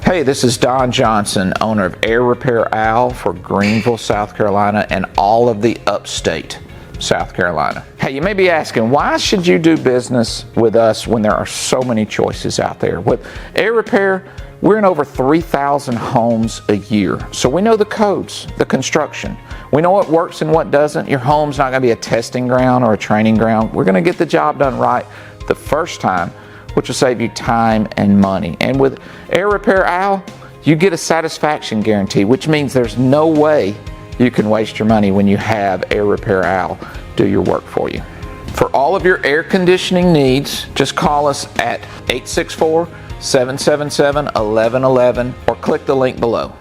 Hey, this is Don Johnson, owner of Air Repair Al for Greenville, South Carolina, and all of the Upstate, South Carolina. Hey, you may be asking, why should you do business with us when there are so many choices out there? With Air Repair, we're in over 3,000 homes a year. So we know the codes, the construction. We know what works and what doesn't. Your home's not gonna be a testing ground or a training ground. We're gonna get the job done right the first time, which will save you time and money. And with Air Repair Al, you get a satisfaction guarantee, which means there's no way you can waste your money when you have Air Repair Al do your work for you. For all of your air conditioning needs, just call us at 864-777-1111 or click the link below.